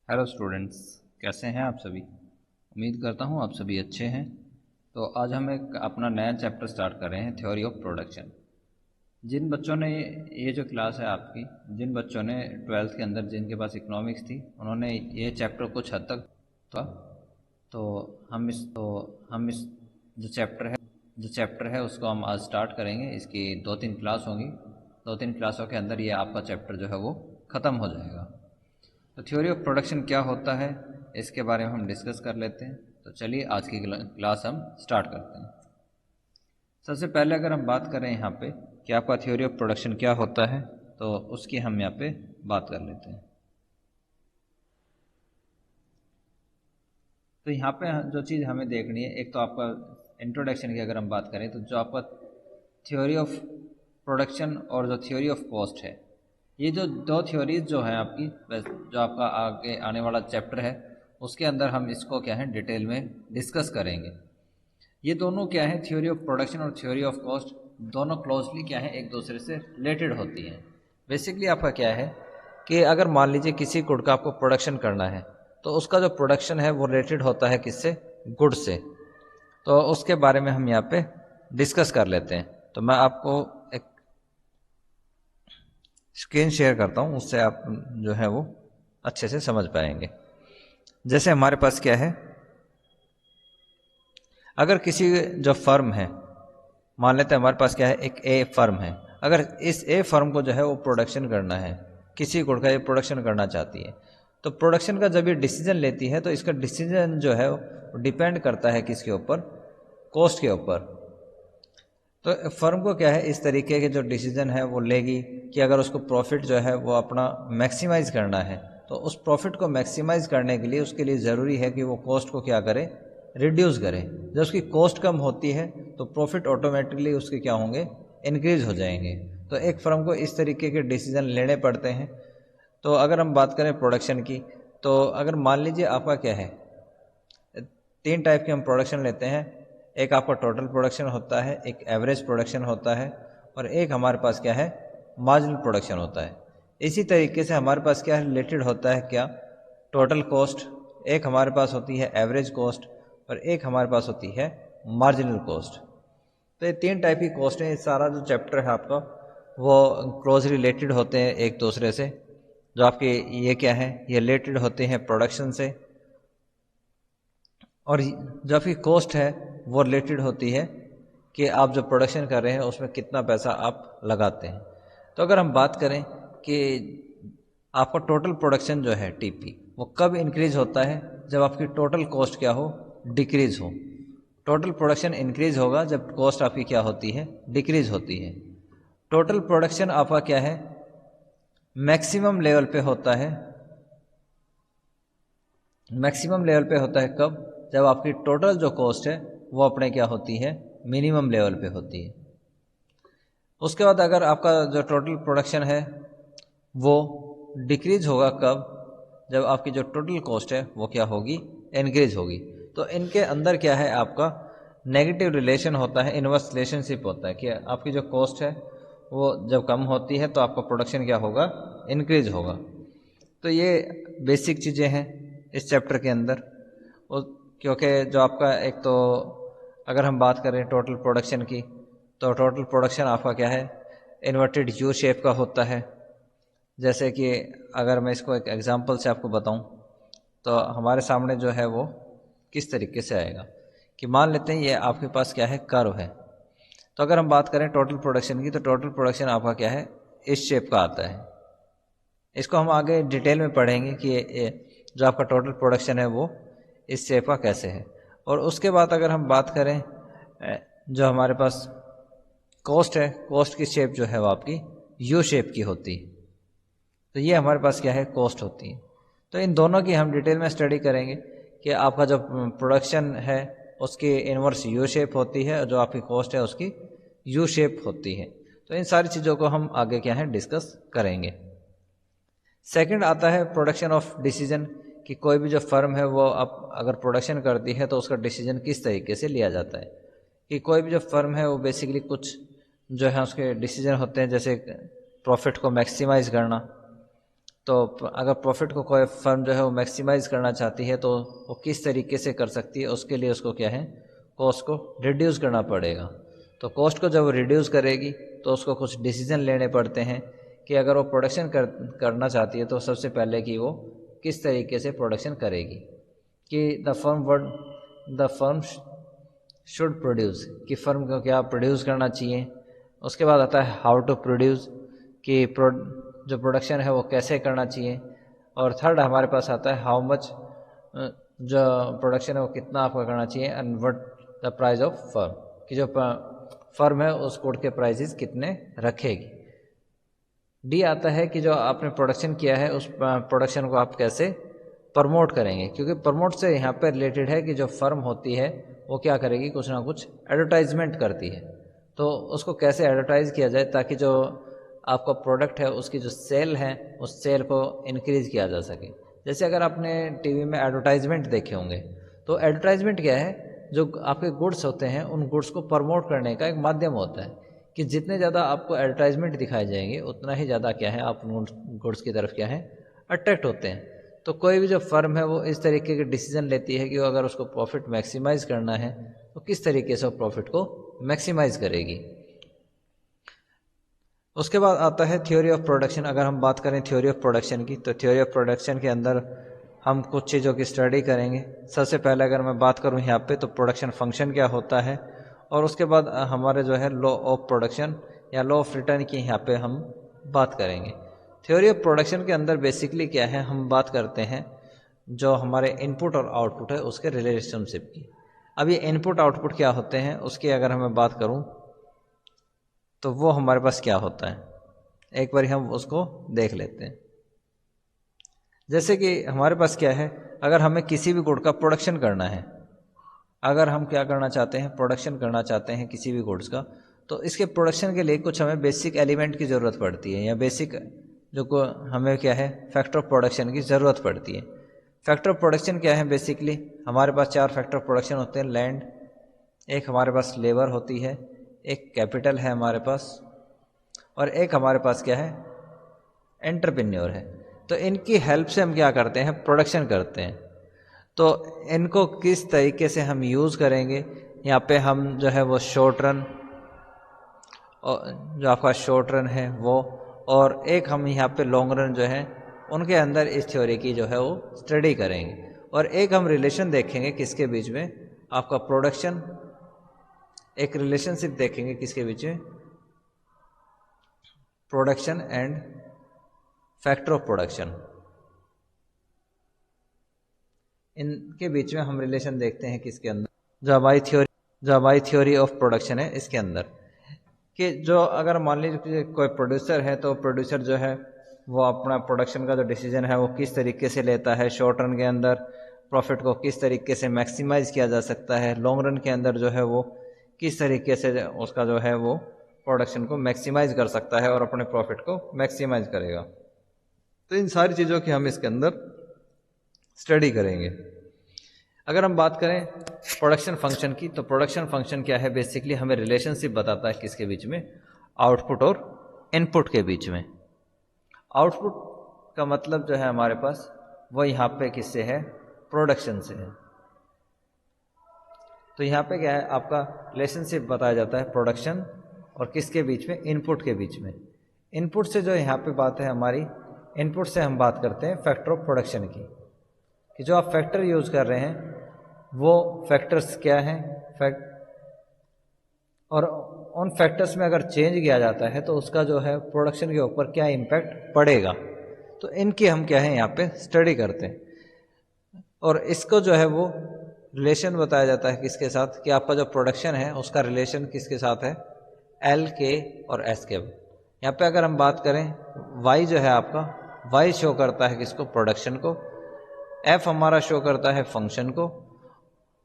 Hello students, कैसे हैं आप सभी। उम्मीद करता हूं आप सभी अच्छे हैं। तो आज हम एक अपना नया चैप्टर स्टार्ट कर रहे हैं, थ्योरी ऑफ प्रोडक्शन। जिन बच्चों ने ये जो क्लास है आपकी, जिन बच्चों ने ट्वेल्थ के अंदर जिनके पास इकोनॉमिक्स थी, उन्होंने ये चैप्टर कुछ हद तक था। तो हम इस जो चैप्टर है उसको हम आज स्टार्ट करेंगे। इसकी 2-3 क्लास होंगी। 2-3 क्लासों के अंदर ये आपका चैप्टर जो है वो ख़त्म हो जाएगा। तो थ्योरी ऑफ प्रोडक्शन क्या होता है, इसके बारे में हम डिस्कस कर लेते हैं। तो चलिए आज की क्लास हम स्टार्ट करते हैं। सबसे पहले अगर हम बात करें यहाँ पे कि आपका थ्योरी ऑफ प्रोडक्शन क्या होता है, तो उसकी हम यहाँ पे बात कर लेते हैं। तो यहाँ पे जो चीज़ हमें देखनी है, एक तो आपका इंट्रोडक्शन की अगर हम बात करें, तो जो आपका थ्योरी ऑफ प्रोडक्शन और जो थ्योरी ऑफ कॉस्ट है, ये जो दो थ्योरीज जो है आपकी, जो आपका आगे आने वाला चैप्टर है उसके अंदर हम इसको क्या है डिटेल में डिस्कस करेंगे। ये दोनों क्या है, थ्योरी ऑफ प्रोडक्शन और थ्योरी ऑफ कॉस्ट, दोनों क्लोजली क्या है एक दूसरे से रिलेटेड होती हैं। बेसिकली आपका क्या है कि अगर मान लीजिए किसी गुड का आपको प्रोडक्शन करना है, तो उसका जो प्रोडक्शन है वो रिलेटेड होता है किससे, गुड से। तो उसके बारे में हम यहाँ पे डिस्कस कर लेते हैं। तो मैं आपको एक स्क्रीन शेयर करता हूँ, उससे आप जो है वो अच्छे से समझ पाएंगे। जैसे हमारे पास क्या है, अगर किसी जो फर्म है, मान लेते हैं हमारे पास क्या है, एक ए फर्म है। अगर इस ए फर्म को जो है वो प्रोडक्शन करना है, किसी गुड का ये प्रोडक्शन करना चाहती है, तो प्रोडक्शन का जब ये डिसीजन लेती है तो इसका डिसीजन जो है वो डिपेंड करता है किसके ऊपर, कॉस्ट के ऊपर। तो फर्म को क्या है, इस तरीके के जो डिसीजन है वो लेगी कि अगर उसको प्रॉफिट जो है वो अपना मैक्सिमाइज करना है, तो उस प्रॉफिट को मैक्सिमाइज करने के लिए उसके लिए ज़रूरी है कि वो कॉस्ट को क्या करे, रिड्यूस करे। जब उसकी कॉस्ट कम होती है तो प्रॉफिट ऑटोमेटिकली उसके क्या होंगे, इंक्रीज हो जाएंगे। तो एक फर्म को इस तरीके के डिसीजन लेने पड़ते हैं। तो अगर हम बात करें प्रोडक्शन की, तो अगर मान लीजिए आपका क्या है, 3 टाइप के हम प्रोडक्शन लेते हैं। एक आपका टोटल प्रोडक्शन होता है, एक एवरेज प्रोडक्शन होता है, और एक हमारे पास क्या है, मार्जिनल प्रोडक्शन होता है। इसी तरीके से हमारे पास क्या रिलेटेड होता है, क्या, टोटल कॉस्ट, एक हमारे पास होती है एवरेज कॉस्ट, और एक हमारे पास होती है मार्जिनल कॉस्ट। तो ये 3 टाइप की कॉस्ट है। ये सारा जो चैप्टर है आपका वो क्लोज रिलेटेड होते हैं एक दूसरे से। जो आपके ये क्या है, ये रिलेटेड होते हैं प्रोडक्शन से, और जो आपकी कॉस्ट है वो रिलेटेड होती है कि आप जो प्रोडक्शन कर रहे हैं उसमें कितना पैसा आप लगाते हैं। तो अगर हम बात करें कि आपका टोटल प्रोडक्शन जो है टीपी, वो कब इंक्रीज होता है, जब आपकी टोटल कॉस्ट क्या हो, डिक्रीज हो। टोटल प्रोडक्शन इंक्रीज होगा जब कॉस्ट आपकी क्या होती है, डिक्रीज होती है। टोटल प्रोडक्शन आपका क्या है, मैक्सिमम लेवल पे होता है। मैक्सिमम लेवल पे होता है कब, जब आपकी टोटल जो कॉस्ट है वो अपने क्या होती है, मिनिमम लेवल पे होती है। उसके बाद अगर आपका जो टोटल प्रोडक्शन है वो डिक्रीज होगा कब, जब आपकी जो टोटल कॉस्ट है वो क्या होगी, इंक्रीज होगी। तो इनके अंदर क्या है, आपका नेगेटिव रिलेशन होता है, इनवर्स रिलेशनशिप होता है कि आपकी जो कॉस्ट है वो जब कम होती है तो आपका प्रोडक्शन क्या होगा, इंक्रीज होगा। तो ये बेसिक चीज़ें हैं इस चैप्टर के अंदर। क्योंकि जो आपका एक तो अगर हम बात करें टोटल प्रोडक्शन की, तो टोटल प्रोडक्शन आपका क्या है, इन्वर्टेड यू शेप का होता है। जैसे कि अगर मैं इसको एक एग्जांपल से आपको बताऊं, तो हमारे सामने जो है वो किस तरीके से आएगा कि मान लेते हैं ये आपके पास क्या है, कर्व है। तो अगर हम बात करें टोटल प्रोडक्शन की, तो टोटल प्रोडक्शन आपका क्या है, इस शेप का आता है। इसको हम आगे डिटेल में पढ़ेंगे कि जो आपका टोटल प्रोडक्शन है वो इस शेप का कैसे है। और उसके बाद अगर हम बात करें जो हमारे पास कॉस्ट है, कॉस्ट की शेप जो है वो आपकी यू शेप की होती है। तो ये हमारे पास क्या है, कॉस्ट होती है। तो इन दोनों की हम डिटेल में स्टडी करेंगे कि आपका जो प्रोडक्शन है उसकी इन्वर्स यू शेप होती है, और जो आपकी कॉस्ट है उसकी यू शेप होती है। तो इन सारी चीज़ों को हम आगे क्या है डिस्कस करेंगे। सेकंड आता है प्रोडक्शन ऑफ डिसीजन, कि कोई भी जो फर्म है वो अब अगर प्रोडक्शन करती है तो उसका डिसीजन किस तरीके से लिया जाता है। कि कोई भी जो फर्म है वो बेसिकली कुछ जो है उसके डिसीजन होते हैं, जैसे प्रॉफिट को मैक्सिमाइज करना, तो अगर प्रॉफिट को कोई फर्म जो है वो मैक्सिमाइज़ करना चाहती है तो वो किस तरीके से कर सकती है, उसके लिए उसको क्या है, कॉस्ट को रिड्यूस करना पड़ेगा। तो कॉस्ट को जब रिड्यूस करेगी तो उसको कुछ डिसीजन लेने पड़ते हैं कि अगर वो प्रोडक्शन करना चाहती है तो सबसे पहले कि वो किस तरीके से प्रोडक्शन करेगी, कि द फर्म शुड प्रोड्यूस, कि फर्म को क्या प्रोड्यूस करना चाहिए। उसके बाद आता है हाउ टू प्रोड्यूस, कि जो प्रोडक्शन है वो कैसे करना चाहिए। और थर्ड हमारे पास आता है हाउ मच, जो प्रोडक्शन है वो कितना आपको करना चाहिए, and what the price of firm, कि जो फर्म है उस गुड के प्राइसेस कितने रखेगी। डी आता है कि जो आपने प्रोडक्शन किया है उस प्रोडक्शन को आप कैसे प्रमोट करेंगे, क्योंकि प्रमोट से यहाँ पे रिलेटेड है कि जो फर्म होती है वो क्या करेगी, कुछ ना कुछ एडवर्टाइजमेंट करती है। तो उसको कैसे एडवर्टाइज़ किया जाए ताकि जो आपका प्रोडक्ट है उसकी जो सेल है उस सेल को इंक्रीज़ किया जा सके। जैसे अगर आपने टीवी में एडवर्टाइजमेंट देखे होंगे तो एडवर्टाइजमेंट क्या है, जो आपके गुड्स होते हैं उन गुड्स को प्रमोट करने का एक माध्यम होता है कि जितने ज़्यादा आपको एडवर्टाइजमेंट दिखाए जाएंगे उतना ही ज़्यादा क्या है आप उन गुड्स की तरफ क्या है अट्रैक्ट होते हैं। तो कोई भी जो फर्म है वो इस तरीके के डिसीजन लेती है कि वो अगर उसको प्रॉफिट मैक्सिमाइज़ करना है तो किस तरीके से वो प्रॉफिट को मैक्सिमाइज़ करेगी। उसके बाद आता है थ्योरी ऑफ प्रोडक्शन। अगर हम बात करें थ्योरी ऑफ प्रोडक्शन की तो थ्योरी ऑफ प्रोडक्शन के अंदर हम कुछ चीज़ों की स्टडी करेंगे। सबसे पहले अगर मैं बात करूं यहाँ पे तो प्रोडक्शन फंक्शन क्या होता है, और उसके बाद हमारे जो है लॉ ऑफ प्रोडक्शन या लॉ ऑफ रिटर्न की यहाँ पे हम बात करेंगे। थ्योरी ऑफ प्रोडक्शन के अंदर बेसिकली क्या है, हम बात करते हैं जो हमारे इनपुट और आउटपुट है उसके रिलेशनशिप की। अब ये इनपुट आउटपुट क्या होते हैं उसकी अगर हमें बात करूँ तो वो हमारे पास क्या होता है, एक बार हम उसको देख लेते हैं। जैसे कि हमारे पास क्या है, अगर हमें किसी भी गुड का प्रोडक्शन करना है, अगर हम क्या करना चाहते हैं, प्रोडक्शन करना चाहते हैं किसी भी गुड्स का, तो इसके प्रोडक्शन के लिए कुछ हमें बेसिक एलिमेंट की ज़रूरत पड़ती है, या बेसिक जो को हमें क्या है फैक्टर ऑफ प्रोडक्शन की ज़रूरत पड़ती है। फैक्टर ऑफ प्रोडक्शन क्या है, बेसिकली हमारे पास 4 फैक्टर ऑफ प्रोडक्शन होते हैं। लैंड, एक हमारे पास लेबर होती है, एक कैपिटल है हमारे पास, और एक हमारे पास क्या है एंटरप्रेन्योर है। तो इनकी हेल्प से हम क्या करते हैं, प्रोडक्शन करते हैं। तो इनको किस तरीके से हम यूज़ करेंगे, यहाँ पे हम जो है वो शॉर्ट रन, जो आपका शॉर्ट रन है वो, और एक हम यहाँ पे लॉन्ग रन जो है उनके अंदर इस थ्योरी की जो है वो स्टडी करेंगे। और एक हम रिलेशन देखेंगे किसके बीच में, आपका प्रोडक्शन, एक रिलेशनशिप देखेंगे किसके बीच में, production and factor of production, इनके बीच में हम रिलेशन देखते हैं किसके अंदर, जो हमारी थ्योरी ऑफ प्रोडक्शन है इसके अंदर। कि जो अगर मान लीजिए कोई प्रोड्यूसर है तो प्रोड्यूसर जो है वो अपना प्रोडक्शन का जो डिसीजन है वो किस तरीके से लेता है, शॉर्ट रन के अंदर प्रॉफिट को किस तरीके से मैक्सिमाइज किया जा सकता है, लॉन्ग रन के अंदर जो है वो किस तरीके से उसका जो है वो प्रोडक्शन को मैक्सिमाइज कर सकता है और अपने प्रॉफिट को मैक्सिमाइज करेगा। तो इन सारी चीज़ों की हम इसके अंदर स्टडी करेंगे। अगर हम बात करें प्रोडक्शन फंक्शन की तो प्रोडक्शन फंक्शन क्या है, बेसिकली हमें रिलेशनशिप बताता है किसके बीच में, आउटपुट और इनपुट के बीच में। आउटपुट का मतलब जो है हमारे पास वो यहाँ पे किससे है, प्रोडक्शन से है। तो यहाँ पे क्या है, आपका रिलेशनशिप बताया जाता है प्रोडक्शन और किसके बीच में, इनपुट के बीच में। इनपुट से जो यहाँ पे बात है हमारी, इनपुट से हम बात करते हैं फैक्टर ऑफ प्रोडक्शन की, कि जो आप फैक्टर यूज़ कर रहे हैं वो फैक्टर्स क्या हैं, और उन फैक्टर्स में अगर चेंज किया जाता है तो उसका जो है प्रोडक्शन के ऊपर क्या इम्पैक्ट पड़ेगा। तो इनकी हम क्या है यहाँ पे स्टडी करते हैं। और इसको जो है वो रिलेशन बताया जाता है किसके साथ, कि आपका जो प्रोडक्शन है उसका रिलेशन किसके साथ है, एल के और एस के। यहाँ पे अगर हम बात करें वाई जो है आपका, वाई शो करता है किसको, प्रोडक्शन को, एफ हमारा शो करता है फंक्शन को,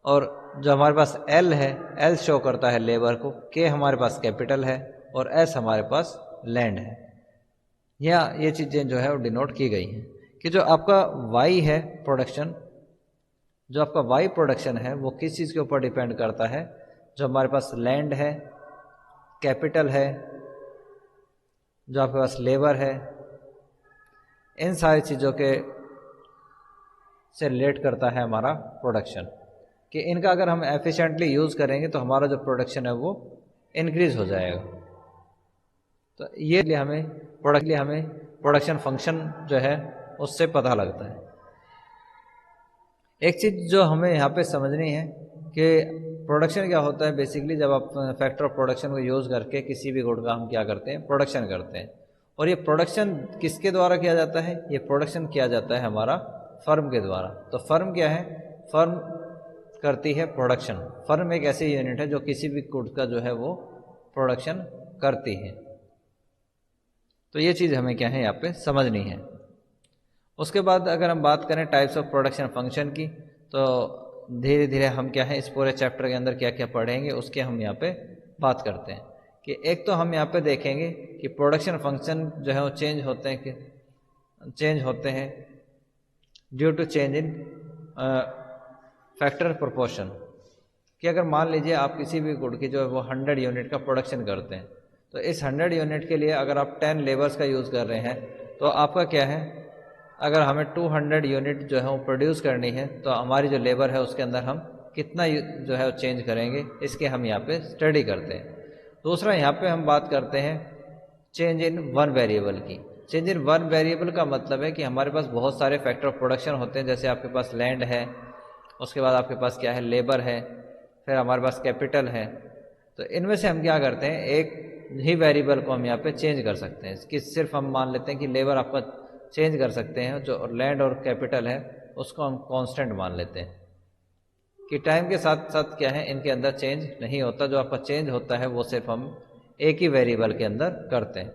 और जो हमारे पास एल है, एल शो करता है लेबर को, के हमारे पास कैपिटल है, और एस हमारे पास लैंड है। ये चीज़ें जो है वो डिनोट की गई हैं कि जो आपका वाई है प्रोडक्शन, जो आपका वाई प्रोडक्शन है वो किस चीज़ के ऊपर डिपेंड करता है, जो हमारे पास लैंड है, कैपिटल है, जो आपके पास लेबर है, इन सारी चीज़ों के से रिलेट करता है हमारा प्रोडक्शन, कि इनका अगर हम एफिशिएंटली यूज़ करेंगे तो हमारा जो प्रोडक्शन है वो इंक्रीज़ हो जाएगा। तो ये लिए हमें प्रोडक्शन फंक्शन जो है उससे पता लगता है। एक चीज़ जो हमें यहाँ पे समझनी है कि प्रोडक्शन क्या होता है। बेसिकली जब आप फैक्टर ऑफ प्रोडक्शन को यूज़ करके किसी भी गुड का हम क्या करते हैं, प्रोडक्शन करते हैं। और ये प्रोडक्शन किसके द्वारा किया जाता है? ये प्रोडक्शन किया जाता है हमारा फर्म के द्वारा। तो फर्म क्या है? फर्म करती है प्रोडक्शन। फर्म एक ऐसी यूनिट है जो किसी भी गुड का जो है वो प्रोडक्शन करती है। तो ये चीज़ हमें क्या है यहाँ पे समझनी है। उसके बाद अगर हम बात करें टाइप्स ऑफ प्रोडक्शन फंक्शन की, तो धीरे धीरे हम क्या है इस पूरे चैप्टर के अंदर क्या क्या पढ़ेंगे उसके हम यहाँ पे बात करते हैं। कि एक तो हम यहाँ पे देखेंगे कि प्रोडक्शन फंक्शन जो है वो चेंज होते हैं due to change in factor proportion. कि अगर मान लीजिए आप किसी भी गुड की जो है वो 100 यूनिट का प्रोडक्शन करते हैं, तो इस 100 यूनिट के लिए अगर आप 10 लेबर्स का यूज़ कर रहे हैं, तो आपका क्या है, अगर हमें 200 यूनिट जो है वो प्रोड्यूस करनी है, तो हमारी जो लेबर है उसके अंदर हम कितना जो है वो चेंज करेंगे, इसके हम यहाँ पे स्टडी करते हैं। दूसरा यहाँ पे हम बात करते हैं चेंज इन वन वेरिएबल की। चेंज इन वन वेरिएबल का मतलब है कि हमारे पास बहुत सारे फैक्टर ऑफ प्रोडक्शन होते हैं। जैसे आपके पास लैंड है, उसके बाद आपके पास क्या है, लेबर है, फिर हमारे पास कैपिटल है। तो इनमें से हम क्या करते हैं, एक ही वेरिएबल को हम यहाँ पे चेंज कर सकते हैं। कि सिर्फ हम मान लेते हैं कि लेबर आपका चेंज कर सकते हैं, जो लैंड और कैपिटल है उसको हम कांस्टेंट मान लेते हैं कि टाइम के साथ साथ क्या है इनके अंदर चेंज नहीं होता। जो आपका चेंज होता है वो सिर्फ हम एक ही वेरिएबल के अंदर करते हैं।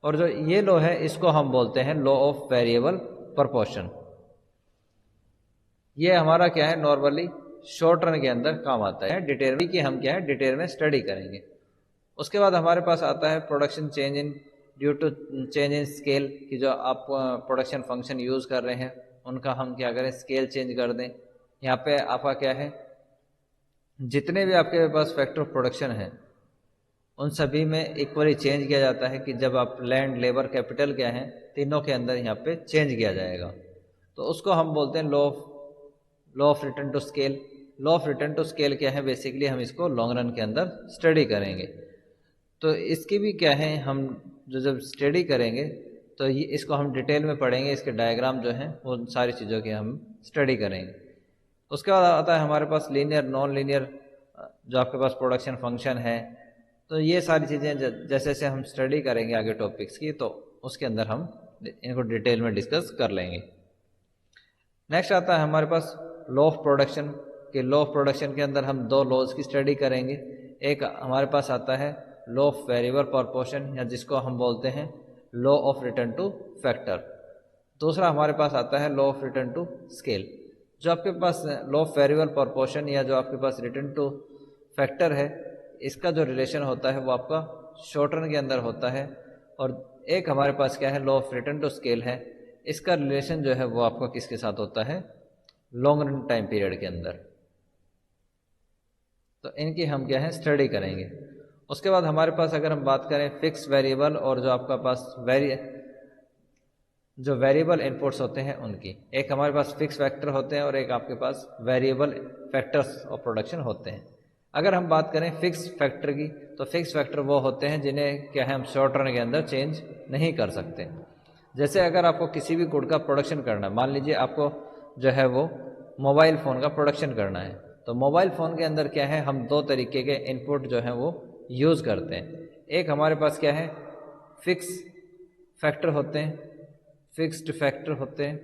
और जो ये लॉ है इसको हम बोलते हैं लॉ ऑफ वेरिएबल प्रोपोर्शन। ये हमारा क्या है, नॉर्मली शॉर्ट रन के अंदर काम आता है। डिटेल की हम क्या है डिटेल में स्टडी करेंगे। उसके बाद हमारे पास आता है production change in due to change in scale, कि जो आप प्रोडक्शन फंक्शन यूज़ कर रहे हैं उनका हम क्या करें, स्केल चेंज कर दें। यहाँ पे आपका क्या है, जितने भी आपके पास फैक्टर ऑफ प्रोडक्शन है उन सभी में इक्वली चेंज किया जाता है। कि जब आप लैंड, लेबर, कैपिटल क्या है, तीनों के अंदर यहाँ पे चेंज किया जाएगा। तो उसको हम बोलते हैं law of return to scale. Law of return to scale क्या है, बेसिकली हम इसको लॉन्ग रन के अंदर स्टडी करेंगे। तो इसकी भी क्या है, हम जब स्टडी करेंगे तो ये इसको हम डिटेल में पढ़ेंगे। इसके डायग्राम जो हैं वो सारी चीज़ों की हम स्टडी करेंगे। उसके बाद आता है हमारे पास लीनियर, नॉन लीनियर जो आपके पास प्रोडक्शन फंक्शन है। तो ये सारी चीज़ें जैसे जैसे हम स्टडी करेंगे आगे टॉपिक्स की, तो उसके अंदर हम इनको डिटेल में डिस्कस कर लेंगे। नेक्स्ट आता है हमारे पास लॉ ऑफ प्रोडक्शन। के लॉ ऑफ प्रोडक्शन के अंदर हम दो लॉज की स्टडी करेंगे। एक हमारे पास आता है लॉ ऑफ वेरिएबल प्रोपोर्शन, या जिसको हम बोलते हैं law of return to factor. दूसरा हमारे पास आता है law of return to scale. जो आपके पास लॉ ऑफ वेरिएबल प्रोपोर्शन या जो आपके पास रिटर्न टू फैक्टर है, इसका जो रिलेशन होता है वो आपका शॉर्ट रन के अंदर होता है। और एक हमारे पास क्या है, law of return to scale है, इसका रिलेशन जो है वो आपका किसके साथ होता है, लॉन्ग रन टाइम पीरियड के अंदर। तो इनकी हम क्या है स्टडी करेंगे। उसके बाद हमारे पास अगर हम बात करें फिक्स वेरिएबल और जो आपका पास जो वेरिएबल इनपुट्स होते हैं उनकी, एक हमारे पास फिक्स फैक्टर होते हैं और एक आपके पास वेरिएबल फैक्टर्स ऑफ प्रोडक्शन होते हैं। अगर हम बात करें फिक्स फैक्टर की, तो फिक्स फैक्टर वो होते हैं जिन्हें क्या है हम शॉर्ट रन के अंदर चेंज नहीं कर सकते। जैसे अगर आपको किसी भी गुड का प्रोडक्शन करना है, मान लीजिए आपको जो है वो मोबाइल फ़ोन का प्रोडक्शन करना है, तो मोबाइल फ़ोन के अंदर क्या है, हम दो तरीके के इनपुट जो हैं वो यूज़ करते हैं। एक हमारे पास क्या है, फिक्स फैक्टर होते हैं, फिक्स्ड फैक्टर होते हैं,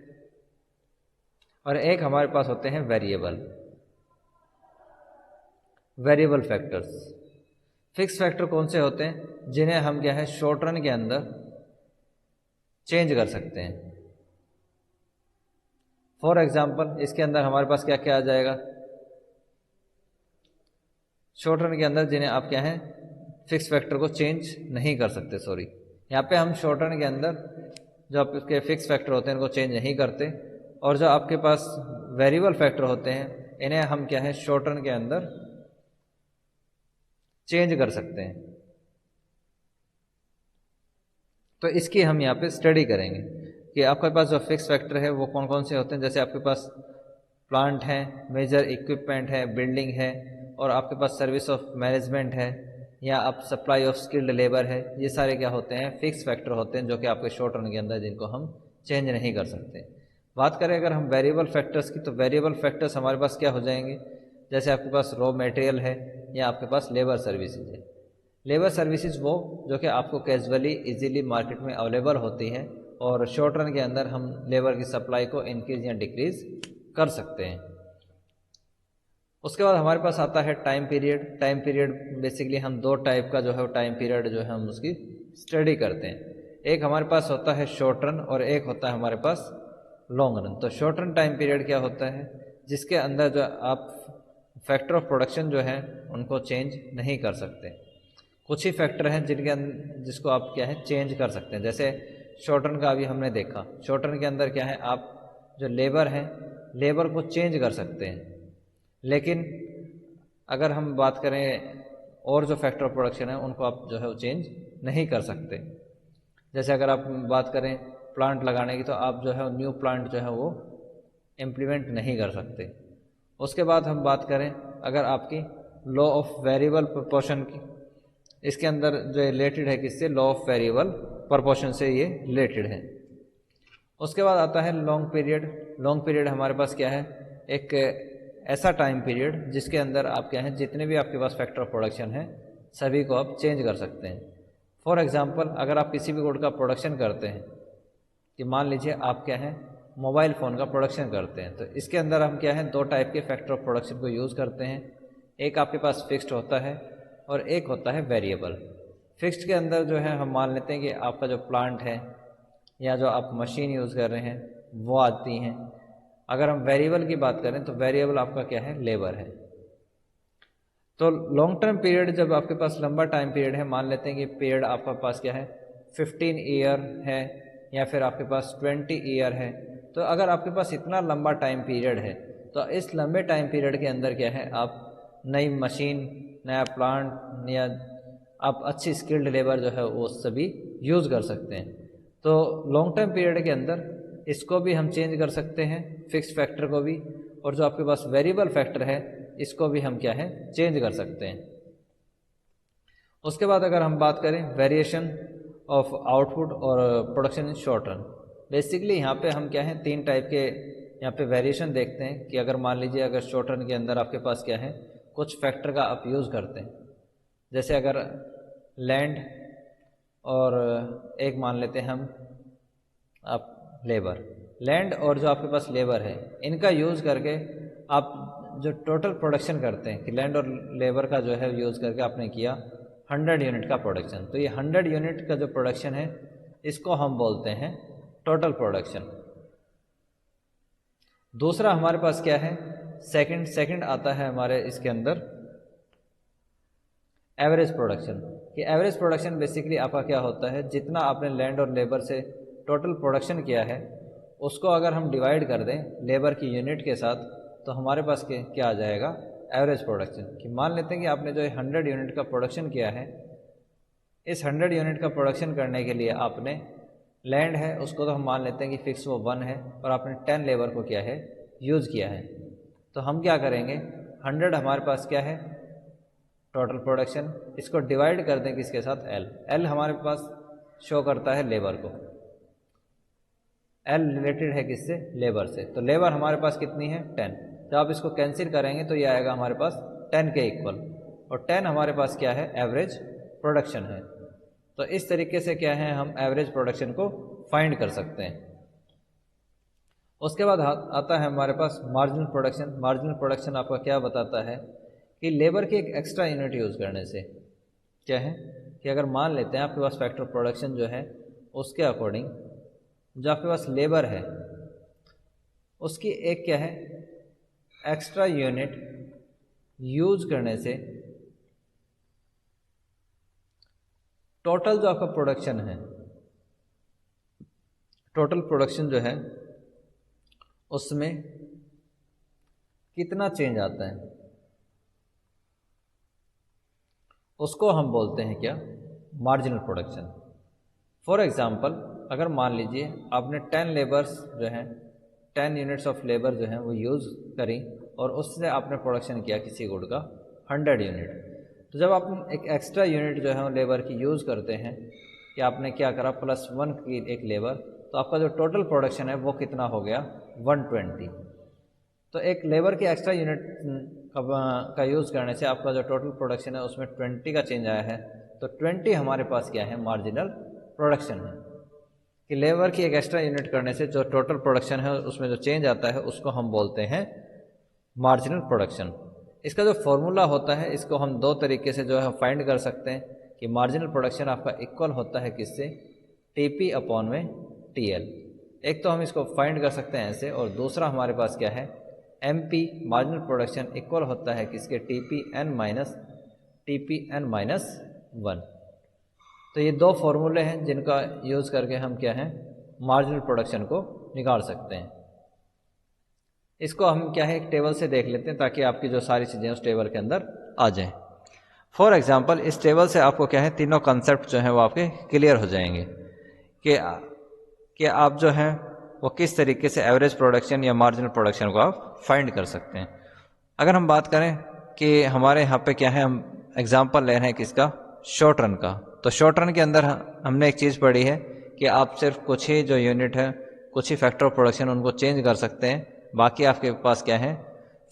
और एक हमारे पास होते हैं वेरिएबल फैक्टर्स। फिक्स फैक्टर कौन से होते हैं, जिन्हें हम क्या है शॉर्ट रन के अंदर चेंज कर सकते हैं। फॉर एग्जाम्पल इसके अंदर हमारे पास क्या क्या आ जाएगा, शॉर्ट रन के अंदर जिन्हें आप क्या है फिक्स फैक्टर को चेंज नहीं कर सकते। सॉरी, यहाँ पे हम शॉर्ट रन के अंदर जो आपके फिक्स फैक्टर होते हैं इनको चेंज नहीं करते, और जो आपके पास वेरिएबल फैक्टर होते हैं इन्हें हम क्या है शॉर्ट रन के अंदर चेंज कर सकते हैं। तो इसकी हम यहाँ पे स्टडी करेंगे। कि आपके पास जो फिक्स फैक्टर है वो कौन कौन से होते हैं। जैसे आपके पास प्लांट है, मेजर इक्विपमेंट है, बिल्डिंग है, और आपके पास सर्विस ऑफ मैनेजमेंट है, या आप सप्लाई ऑफ स्किल्ड लेबर है। ये सारे क्या होते हैं, फिक्स फैक्टर होते हैं जो कि आपके शॉर्ट रन के अंदर जिनको हम चेंज नहीं कर सकते। बात करें अगर हम वेरिएबल फैक्टर्स की, तो वेरिएबल फैक्टर्स हमारे पास क्या हो जाएंगे, जैसे आपके पास रॉ मटेरियल है या आपके पास लेबर सर्विसेज है। लेबर सर्विसेज वो जो कि आपको कैजुअली इजीली मार्केट में अवेलेबल होती है, और शॉर्ट रन के अंदर हम लेबर की सप्लाई को इंक्रीज या डिक्रीज कर सकते हैं। उसके बाद हमारे पास आता है time period. Time period basically हम दो टाइप का जो है टाइम पीरियड जो है हम उसकी स्टडी करते हैं। एक हमारे पास होता है शॉर्ट रन और एक होता है हमारे पास लॉन्ग रन। तो शॉर्ट रन टाइम पीरियड क्या होता है, जिसके अंदर जो आप फैक्टर ऑफ प्रोडक्शन जो है उनको चेंज नहीं कर सकते। कुछ ही फैक्टर हैं जिसको आप क्या है चेंज कर सकते हैं। जैसे शॉर्ट रन का अभी हमने देखा, शॉर्ट रन के अंदर क्या है, आप जो लेबर है लेबर को चेंज कर सकते हैं। लेकिन अगर हम बात करें और जो फैक्टर ऑफ प्रोडक्शन है उनको आप जो है वो चेंज नहीं कर सकते। जैसे अगर आप बात करें प्लांट लगाने की, तो आप जो है न्यू प्लांट जो है वो इम्प्लीमेंट नहीं कर सकते। उसके बाद हम बात करें अगर आपकी लॉ ऑफ वेरिएबल प्रोपोर्शन की, इसके अंदर जो रिलेटेड है किससे, लॉ ऑफ वेरिएबल प्रोपोर्शन से ये रिलेटेड है। उसके बाद आता है लॉन्ग पीरियड। लॉन्ग पीरियड हमारे पास क्या है, एक ऐसा टाइम पीरियड जिसके अंदर आप क्या है जितने भी आपके पास फैक्टर ऑफ प्रोडक्शन है सभी को आप चेंज कर सकते हैं। फॉर एग्जांपल अगर आप किसी भी गुड का प्रोडक्शन करते हैं, कि मान लीजिए आप क्या है मोबाइल फ़ोन का प्रोडक्शन करते हैं, तो इसके अंदर हम क्या है दो टाइप के फैक्टर ऑफ प्रोडक्शन को यूज़ करते हैं। एक आपके पास फिक्स्ड होता है और एक होता है वेरिएबल। फिक्स्ड के अंदर जो है हम मान लेते हैं कि आपका जो प्लांट है या जो आप मशीन यूज़ कर रहे हैं वो आती हैं। अगर हम वेरिएबल की बात करें तो वेरिएबल आपका क्या है, लेबर है। तो लॉन्ग टर्म पीरियड जब आपके पास लंबा टाइम पीरियड है, मान लेते हैं कि पीरियड आपके पास क्या है 15 ईयर है या फिर आपके पास 20 ईयर है। तो अगर आपके पास इतना लंबा टाइम पीरियड है तो इस लंबे टाइम पीरियड के अंदर क्या है आप नई मशीन, नया प्लांट या आप अच्छी स्किल्ड लेबर जो है वो सभी यूज़ कर सकते हैं। तो लॉन्ग टर्म पीरियड के अंदर इसको भी हम चेंज कर सकते हैं, फिक्स फैक्टर को भी, और जो आपके पास वेरिएबल फैक्टर है इसको भी हम क्या है चेंज कर सकते हैं। उसके बाद अगर हम बात करें वेरिएशन ऑफ आउटपुट और production in short run, basically यहाँ पे हम क्या है तीन टाइप के यहाँ पे वेरिएशन देखते हैं। कि अगर मान लीजिए अगर शॉर्ट रन के अंदर आपके पास क्या है कुछ फैक्टर का आप यूज़ करते हैं, जैसे अगर लैंड और एक मान लेते हैं हम आप लेबर, लैंड और जो आपके पास लेबर है इनका यूज़ करके आप जो टोटल प्रोडक्शन करते हैं, कि लैंड और लेबर का जो है यूज़ करके आपने किया 100 यूनिट का प्रोडक्शन, तो ये 100 यूनिट का जो प्रोडक्शन है इसको हम बोलते हैं टोटल प्रोडक्शन। दूसरा हमारे पास क्या है सेकंड आता है हमारे इसके अंदर एवरेज प्रोडक्शन। कि एवरेज प्रोडक्शन बेसिकली आपका क्या होता है, जितना आपने लैंड और लेबर से टोटल प्रोडक्शन किया है उसको अगर हम डिवाइड कर दें लेबर की यूनिट के साथ, तो हमारे पास क्या आ जाएगा एवरेज प्रोडक्शन। कि मान लेते हैं कि आपने जो 100 यूनिट का प्रोडक्शन किया है, इस 100 यूनिट का प्रोडक्शन करने के लिए आपने लैंड है उसको तो हम मान लेते हैं कि फिक्स वो 1 है, और आपने 10 लेबर को क्या है यूज़ किया है। तो हम क्या करेंगे 100 हमारे पास क्या है टोटल प्रोडक्शन, इसको डिवाइड कर दें किसके साथ, एल हमारे पास शो करता है लेबर को, एल रिलेटेड है किससे, लेबर से। तो लेबर हमारे पास कितनी है 10, जब आप इसको कैंसिल करेंगे तो ये आएगा हमारे पास 10 के इक्वल, और 10 हमारे पास क्या है एवरेज प्रोडक्शन है। तो इस तरीके से क्या है हम एवरेज प्रोडक्शन को फाइंड कर सकते हैं। उसके बाद आता है हमारे पास मार्जिनल प्रोडक्शन। मार्जिनल प्रोडक्शन आपका क्या बताता है कि लेबर की एक एक्स्ट्रा यूनिट यूज़ करने से क्या है कि अगर मान लेते हैं आपके पास फैक्टर प्रोडक्शन जो है उसके अकॉर्डिंग जो आपके पास लेबर है उसकी एक क्या है एक्स्ट्रा यूनिट यूज करने से टोटल जो आपका प्रोडक्शन है, टोटल प्रोडक्शन जो है उसमें कितना चेंज आता है उसको हम बोलते हैं क्या, मार्जिनल प्रोडक्शन। फॉर एग्जांपल अगर मान लीजिए आपने 10 लेबर्स जो हैं 10 यूनिट्स ऑफ लेबर जो हैं वो यूज़ करी और उससे आपने प्रोडक्शन किया किसी गुड का 100 यूनिट। तो जब आप एक एक्स्ट्रा यूनिट जो है वो लेबर की यूज़ करते हैं कि आपने क्या करा +1 की एक लेबर, तो आपका जो टोटल प्रोडक्शन है वो कितना हो गया 120। तो एक लेबर की एक्स्ट्रा यूनिट का यूज़ करने से आपका जो टोटल प्रोडक्शन है उसमें 20 का चेंज आया है। तो 20 हमारे पास क्या है मार्जिनल प्रोडक्शन है कि लेबर की एक एक्स्ट्रा यूनिट करने से जो टोटल प्रोडक्शन है उसमें जो चेंज आता है उसको हम बोलते हैं मार्जिनल प्रोडक्शन। इसका जो फॉर्मूला होता है इसको हम दो तरीके से जो है फाइंड कर सकते हैं कि मार्जिनल प्रोडक्शन आपका इक्वल होता है किससे TP अपॉन में TL। एक तो हम इसको फाइंड कर सकते हैं ऐसे, और दूसरा हमारे पास क्या है MP मार्जिनल प्रोडक्शन इक्वल होता है किसके TPN-1। तो ये दो फॉर्मूले हैं जिनका यूज़ करके हम क्या है मार्जिनल प्रोडक्शन को निकाल सकते हैं। इसको हम क्या है एक टेबल से देख लेते हैं ताकि आपकी जो सारी चीज़ें उस टेबल के अंदर आ जाएं। फॉर एग्जांपल इस टेबल से आपको क्या है तीनों कंसेप्ट जो हैं वो आपके क्लियर हो जाएंगे कि आप जो हैं वो किस तरीके से एवरेज प्रोडक्शन या मार्जिनल प्रोडक्शन को आप फाइंड कर सकते हैं। अगर हम बात करें कि हमारे यहाँ पे क्या है, हम एग्जांपल ले रहे हैं किसका शॉर्ट रन का, तो शॉर्ट रन के अंदर हमने एक चीज़ पढ़ी है कि आप सिर्फ कुछ ही जो यूनिट है कुछ ही फैक्टर ऑफ प्रोडक्शन उनको चेंज कर सकते हैं, बाकी आपके पास क्या है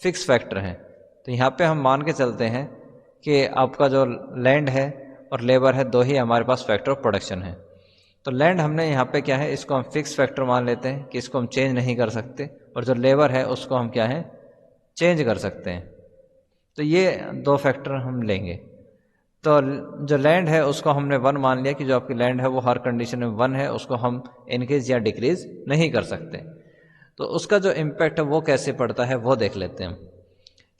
फिक्स फैक्टर हैं। तो यहाँ पे हम मान के चलते हैं कि आपका जो लैंड है और लेबर है दो ही हमारे पास फैक्टर ऑफ प्रोडक्शन है। तो लैंड हमने यहाँ पे क्या है इसको हम फिक्स फैक्टर मान लेते हैं कि इसको हम चेंज नहीं कर सकते, और जो लेबर है उसको हम क्या है चेंज कर सकते हैं। तो ये दो फैक्टर हम लेंगे। तो जो लैंड है उसको हमने 1 मान लिया कि जो आपकी लैंड है वो हर कंडीशन में 1 है, उसको हम इंक्रीज या डिक्रीज नहीं कर सकते। तो उसका जो इम्पैक्ट है वो कैसे पड़ता है वो देख लेते हैं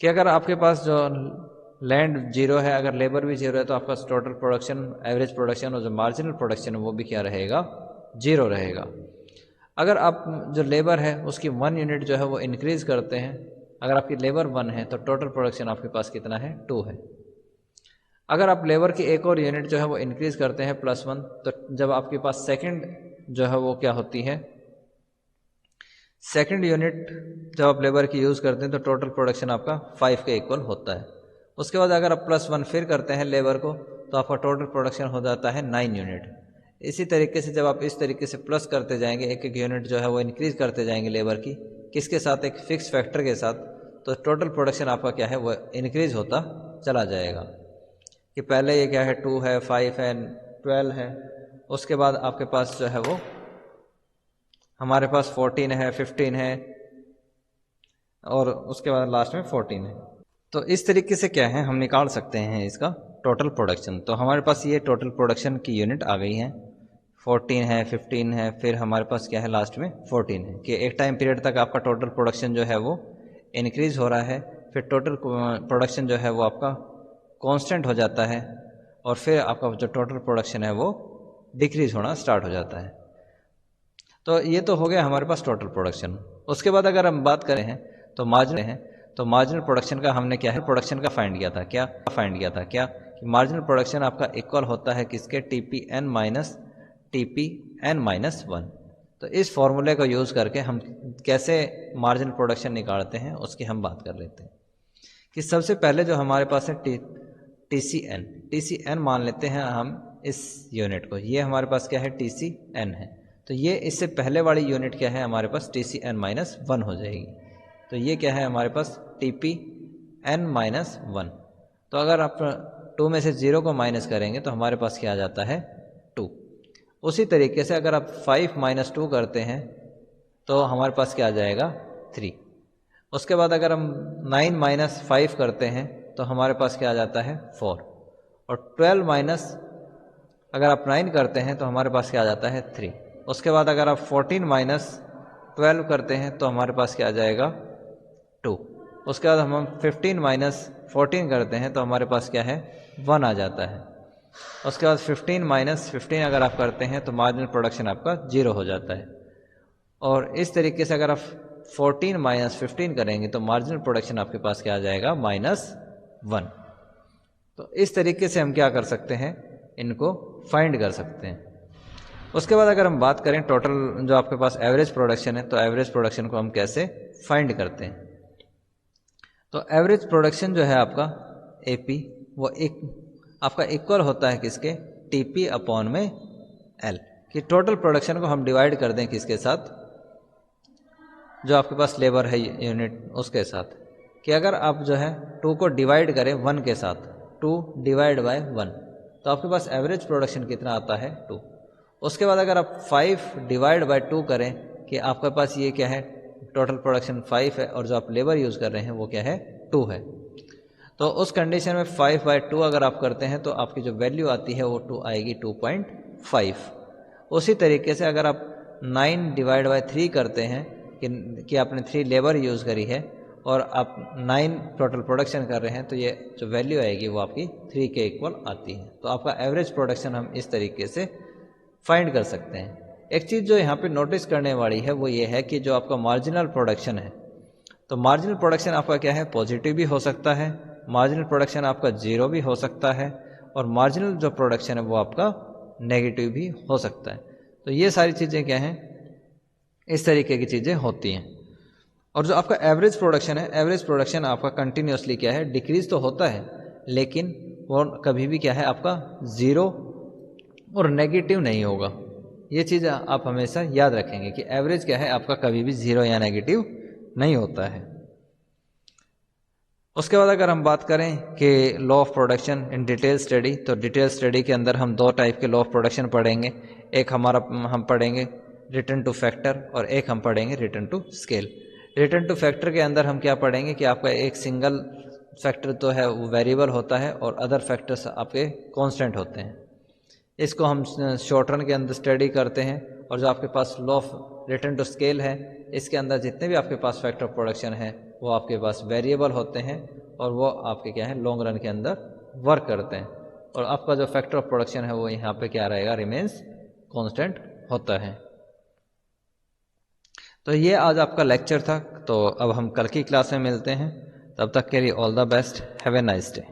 कि अगर आपके पास जो लैंड 0 है, अगर लेबर भी 0 है, तो आपका टोटल प्रोडक्शन एवरेज प्रोडक्शन और जो मार्जिनल प्रोडक्शन है वो भी क्या रहेगा 0 रहेगा। अगर आप जो लेबर है उसकी 1 यूनिट जो है वो इंक्रीज़ करते हैं, अगर आपकी लेबर 1 है तो टोटल प्रोडक्शन आपके पास कितना है 2 है। अगर आप लेबर की एक और यूनिट जो है वो इंक्रीज़ करते हैं +1, तो जब आपके पास सेकंड जो है वो क्या होती है सेकंड यूनिट जब आप लेबर की यूज़ करते हैं तो टोटल प्रोडक्शन आपका 5 के इक्वल होता है। उसके बाद अगर आप +1 फिर करते हैं लेबर को तो आपका टोटल प्रोडक्शन हो जाता है 9 यूनिट। इसी तरीके से जब आप इस तरीके से प्लस करते जाएंगे एक एक यूनिट जो है वो इंक्रीज़ करते जाएंगे लेबर की किसके साथ एक फिक्स फैक्टर के साथ, तो टोटल प्रोडक्शन आपका क्या है वो इंक्रीज़ होता चला जाएगा कि पहले ये क्या है 2 है 5 है 12 है, उसके बाद आपके पास जो है वो हमारे पास 14 है 15 है और उसके बाद लास्ट में 14 है। तो इस तरीके से क्या है हम निकाल सकते हैं इसका टोटल प्रोडक्शन। तो हमारे पास ये टोटल प्रोडक्शन की यूनिट आ गई है 14 है 15 है फिर हमारे पास क्या है लास्ट में 14 है कि एक टाइम पीरियड तक आपका टोटल प्रोडक्शन जो है वो इंक्रीज़ हो रहा है, फिर टोटल प्रोडक्शन जो है वो आपका कांस्टेंट हो जाता है और फिर आपका जो टोटल प्रोडक्शन है वो डिक्रीज़ होना स्टार्ट हो जाता है। तो ये तो हो गया हमारे पास टोटल प्रोडक्शन। उसके बाद अगर हम बात करें तो मार्जिनल प्रोडक्शन का हमने क्या है प्रोडक्शन का फाइंड किया था क्या कि मार्जिनल प्रोडक्शन आपका इक्वल होता है किसके TPN-1। तो इस फॉर्मूले को यूज़ करके हम कैसे मार्जिनल प्रोडक्शन निकालते हैं उसकी हम बात कर लेते हैं कि सबसे पहले जो हमारे पास है TCN मान लेते हैं हम इस यूनिट को, ये हमारे पास क्या है TCN है। तो ये इससे पहले वाली यूनिट क्या है हमारे पास TCN-1 हो जाएगी। तो ये क्या है हमारे पास TPN-1। तो अगर आप 2 में से 0 को माइनस करेंगे तो हमारे पास क्या आ जाता है 2। उसी तरीके से अगर आप 5 - 2 करते हैं तो हमारे पास क्या आ जाएगा 3। उसके बाद अगर हम 9 - 5 करते हैं तो हमारे पास क्या आ जाता है 4। और 12 माइनस अगर आप 9 करते हैं तो हमारे पास क्या आ जाता है 3। उसके बाद अगर आप 14 - 12 करते हैं तो हमारे पास क्या आ जाएगा 2। उसके बाद हम 15 - 14 करते हैं तो हमारे पास क्या है 1 आ जाता है। उसके बाद 15 - 15 अगर आप करते हैं तो मार्जिनल प्रोडक्शन आपका 0 हो जाता है। और इस तरीके से अगर आप 14 - 15 करेंगे तो मार्जिनल प्रोडक्शन आपके पास क्या आ जाएगा -1। तो इस तरीके से हम क्या कर सकते हैं इनको फाइंड कर सकते हैं। उसके बाद अगर हम बात करें टोटल जो आपके पास एवरेज प्रोडक्शन है, तो एवरेज प्रोडक्शन को हम कैसे फाइंड करते हैं। तो एवरेज प्रोडक्शन जो है आपका एपी वो एक आपका इक्वल होता है किसके, टीपी अपॉन में एल, कि टोटल प्रोडक्शन को हम डिवाइड कर दें किसके साथ, जो आपके पास लेबर है यूनिट उसके साथ, कि अगर आप जो है 2 को डिवाइड करें 1 के साथ, 2 डिवाइड बाय 1, तो आपके पास एवरेज प्रोडक्शन कितना आता है 2। उसके बाद अगर आप 5 डिवाइड बाय 2 करें, कि आपके पास ये क्या है, टोटल प्रोडक्शन 5 है और जो आप लेबर यूज़ कर रहे हैं वो क्या है 2 है। तो उस कंडीशन में 5 बाय 2 अगर आप करते हैं तो आपकी जो वैल्यू आती है वो 2 आएगी 2.5। उसी तरीके से अगर आप 9 डिवाइड बाय 3 करते हैं कि आपने 3 लेबर यूज़ करी है और आप 9 टोटल प्रोडक्शन कर रहे हैं, तो ये जो वैल्यू आएगी वो आपकी 3 के इक्वल आती है। तो आपका एवरेज प्रोडक्शन हम इस तरीके से फाइंड कर सकते हैं। एक चीज़ जो यहाँ पे नोटिस करने वाली है वो ये है कि जो आपका मार्जिनल प्रोडक्शन है, तो मार्जिनल प्रोडक्शन आपका क्या है, पॉजिटिव भी हो सकता है, मार्जिनल प्रोडक्शन आपका 0 भी हो सकता है, और मार्जिनल जो प्रोडक्शन है वो आपका नेगेटिव भी हो सकता है। तो ये सारी चीज़ें क्या हैं, इस तरीके की चीज़ें होती हैं। और जो आपका एवरेज प्रोडक्शन है, एवरेज प्रोडक्शन आपका कंटिन्यूसली क्या है, डिक्रीज तो होता है, लेकिन वो कभी भी क्या है आपका 0 और नेगेटिव नहीं होगा। ये चीज़ आप हमेशा याद रखेंगे कि एवरेज क्या है आपका कभी भी 0 या नेगेटिव नहीं होता है। उसके बाद अगर हम बात करें कि law of production in detail study, तो डिटेल स्टडी के अंदर हम 2 टाइप के लॉ ऑफ प्रोडक्शन पढ़ेंगे। एक हम पढ़ेंगे रिटर्न टू फैक्टर और एक हम पढ़ेंगे return to scale. Return to factor के अंदर हम क्या पढ़ेंगे कि आपका एक सिंगल फैक्टर तो है वो वेरिएबल होता है और अदर फैक्टर्स आपके कांस्टेंट होते हैं। इसको हम शॉर्ट रन के अंदर स्टडी करते हैं। और जो आपके पास law of return to scale है, इसके अंदर जितने भी आपके पास फैक्टर ऑफ प्रोडक्शन है वो आपके पास वेरिएबल होते हैं और वो आपके क्या है लॉन्ग रन के अंदर वर्क करते हैं, और आपका जो फैक्टर ऑफ प्रोडक्शन है वो यहाँ पे क्या रहेगा, रिमेन्स कांस्टेंट होता है। तो ये आज आपका लेक्चर था। तो अब हम कल की क्लास में मिलते हैं, तब तक के लिए all the best, have a nice day.